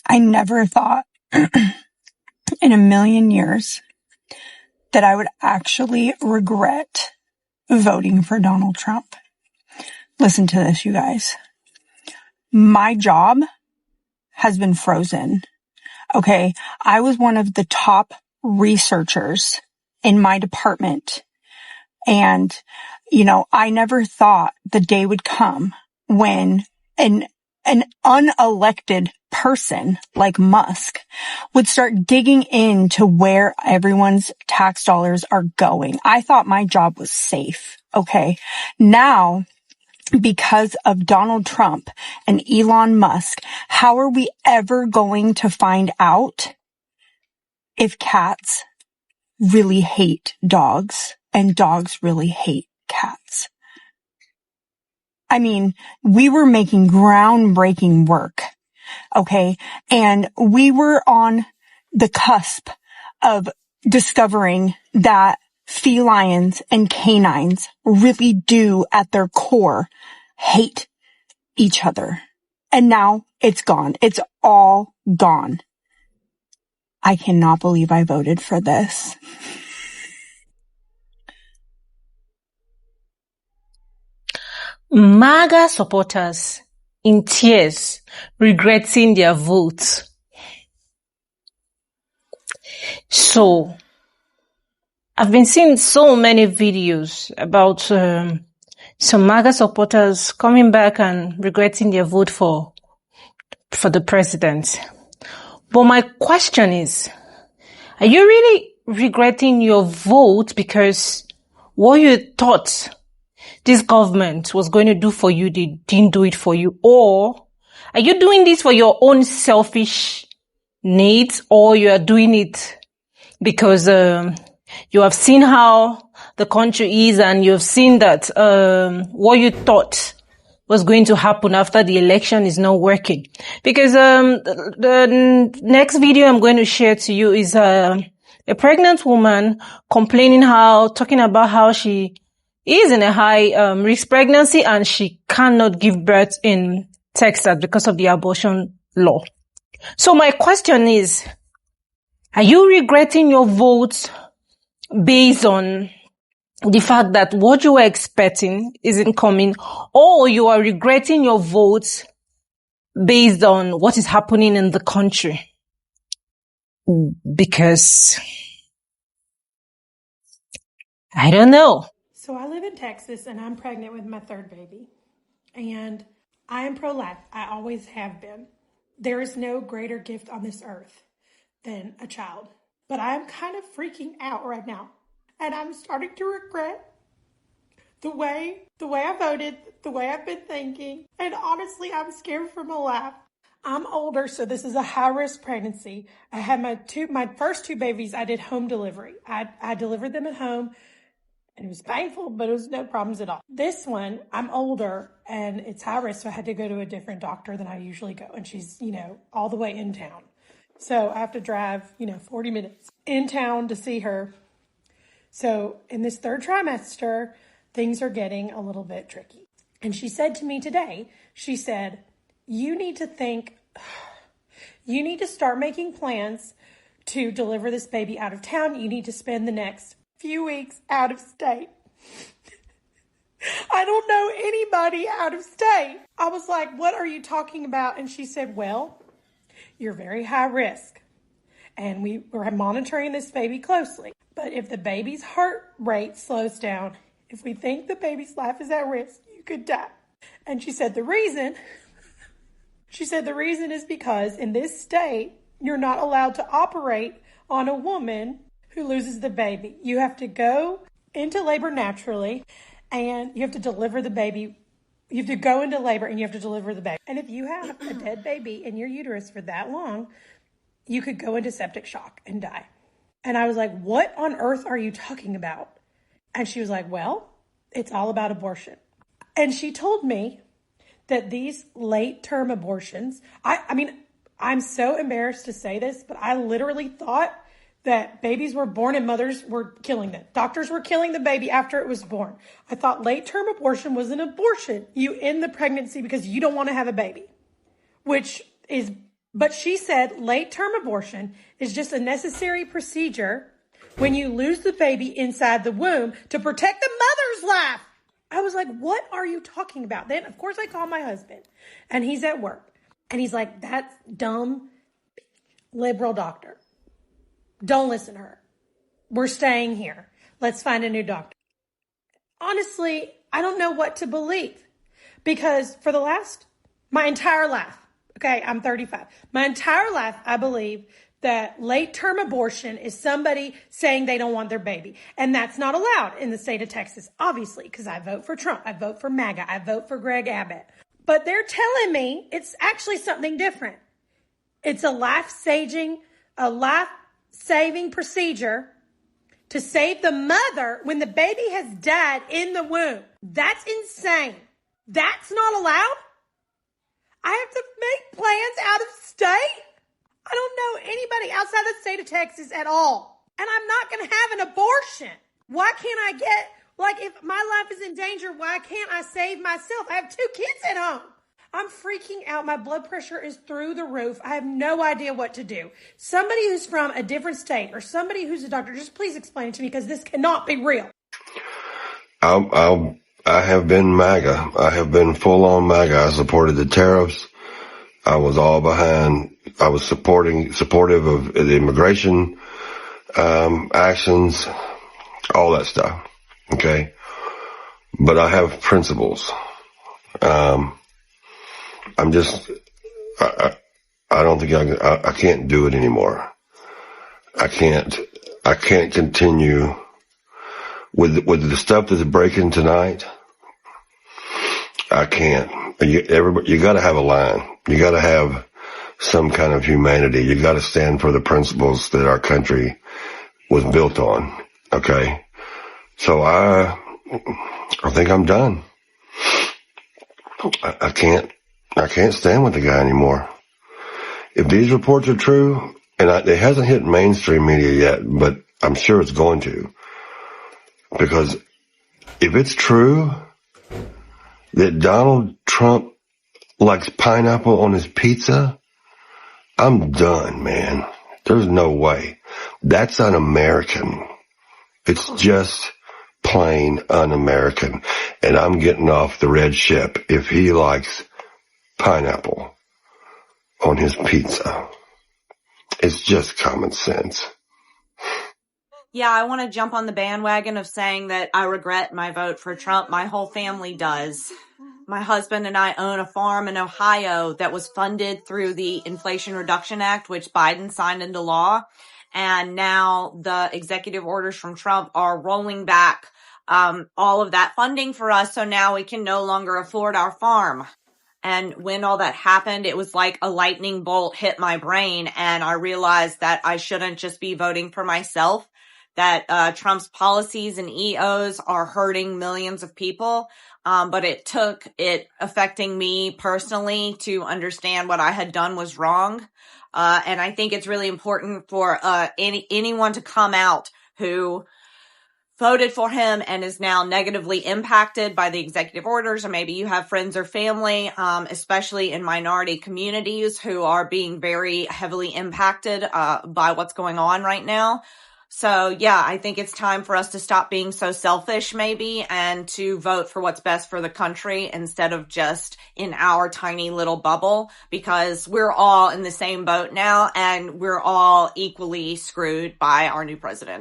I never thought in a million years that I would actually regret voting for Donald Trump. Listen to this, you guys. My job has been frozen. Okay, I was one of the top researchers in my department. And, I never thought the day would come when an unelected person like Musk would start digging into where everyone's tax dollars are going. I thought my job was safe. Okay. Now, because of Donald Trump and Elon Musk, how are we ever going to find out if cats really hate dogs and dogs really hate cats? I mean, we were making groundbreaking work, okay? And we were on the cusp of discovering that felines and canines really do, at their core, hate each other. And now it's gone. It's all gone. I cannot believe I voted for this. MaGa supporters in tears, regretting their vote. So, I've been seeing so many videos about some MaGa supporters coming back and regretting their vote for the president. But my question is, are you really regretting your vote because what you thought this government was going to do for you, they didn't do it for you? Or are you doing this for your own selfish needs, or you are doing it because you have seen how the country is and you have seen that what you thought was going to happen after the election is not working? Because the next video I'm going to share to you is a pregnant woman talking about how she is in a high risk pregnancy and she cannot give birth in Texas because of the abortion law. So my question is, are you regretting your votes based on the fact that what you were expecting isn't coming, or you are regretting your votes based on what is happening in the country? Because I don't know. So I live in Texas and I'm pregnant with my third baby, and I am pro-life. I always have been. There is no greater gift on this earth than a child, but I'm kind of freaking out right now, and I'm starting to regret the way I voted, the way I've been thinking, and honestly, I'm scared for my life. I'm older, so this is a high-risk pregnancy. I had my first two babies, I did home delivery. I delivered them at home, and it was painful, but it was no problems at all. This one, I'm older, and it's high risk, so I had to go to a different doctor than I usually go, and she's, all the way in town. So I have to drive, 40 minutes in town to see her. So in this third trimester, things are getting a little bit tricky. And she said to me today, she said, you need to start making plans to deliver this baby out of town. You need to spend the next few weeks out of state. I don't know anybody out of state. I was like, what are you talking about? And she said, well, you're very high risk, and we're monitoring this baby closely. But if the baby's heart rate slows down, if we think the baby's life is at risk, you could die. And she said the reason is because in this state, you're not allowed to operate on a woman who loses the baby. You have to go into labor naturally, and you have to deliver the baby. You have to go into labor and you have to deliver the baby. And if you have a dead baby in your uterus for that long, you could go into septic shock and die. And I was like, what on earth are you talking about? And she was like, well, it's all about abortion. And she told me that these late-term abortions, I mean, I'm so embarrassed to say this, but I literally thought that babies were born and mothers were killing them. Doctors were killing the baby after it was born. I thought late-term abortion was an abortion. You end the pregnancy because you don't want to have a baby, which is But she said late-term abortion is just a necessary procedure when you lose the baby inside the womb to protect the mother's life. I was like, what are you talking about? Then, of course, I call my husband, and he's at work. And he's like, that's dumb liberal doctor. Don't listen to her. We're staying here. Let's find a new doctor. Honestly, I don't know what to believe. Because for my entire life, okay, I'm 35. My entire life, I believe that late-term abortion is somebody saying they don't want their baby. And that's not allowed in the state of Texas, obviously, because I vote for Trump. I vote for MaGa. I vote for Greg Abbott. But they're telling me it's actually something different. It's a life-saving procedure to save the mother when the baby has died in the womb. That's insane. That's not allowed? I have to make plans out of state? I don't know anybody outside the state of Texas at all. And I'm not going to have an abortion. Why can't I if my life is in danger, why can't I save myself? I have 2 kids at home. I'm freaking out. My blood pressure is through the roof. I have no idea what to do. Somebody who's from a different state or somebody who's a doctor, just please explain it to me because this cannot be real. I have been MaGa. I have been full on MaGa. I supported the tariffs. I was all behind. I was supportive of the immigration, actions, all that stuff. Okay. But I have principles. I don't think I can't do it anymore. I can't continue with the stuff that's breaking tonight. I can't. You gotta have a line. You gotta have some kind of humanity. You gotta stand for the principles that our country was built on. Okay. So I think I'm done. I can't stand with the guy anymore. If these reports are true, and it hasn't hit mainstream media yet, but I'm sure it's going to. Because if it's true that Donald Trump likes pineapple on his pizza, I'm done, man. There's no way. That's un-American. It's just plain un-American. And I'm getting off the red ship if he likes pineapple on his pizza. It's just common sense. Yeah, I want to jump on the bandwagon of saying that I regret my vote for Trump. My whole family does. My husband and I own a farm in Ohio that was funded through the Inflation Reduction Act, which Biden signed into law. And now the executive orders from Trump are rolling back all of that funding for us. So now we can no longer afford our farm. And when all that happened, it was like a lightning bolt hit my brain. And I realized that I shouldn't just be voting for myself, that Trump's policies and EOs are hurting millions of people. But it took it affecting me personally to understand what I had done was wrong. And I think it's really important for anyone to come out who voted for him and is now negatively impacted by the executive orders, or maybe you have friends or family, especially in minority communities, who are being very heavily impacted by what's going on right now. So yeah, I think it's time for us to stop being so selfish maybe and to vote for what's best for the country instead of just in our tiny little bubble, because we're all in the same boat now and we're all equally screwed by our new president.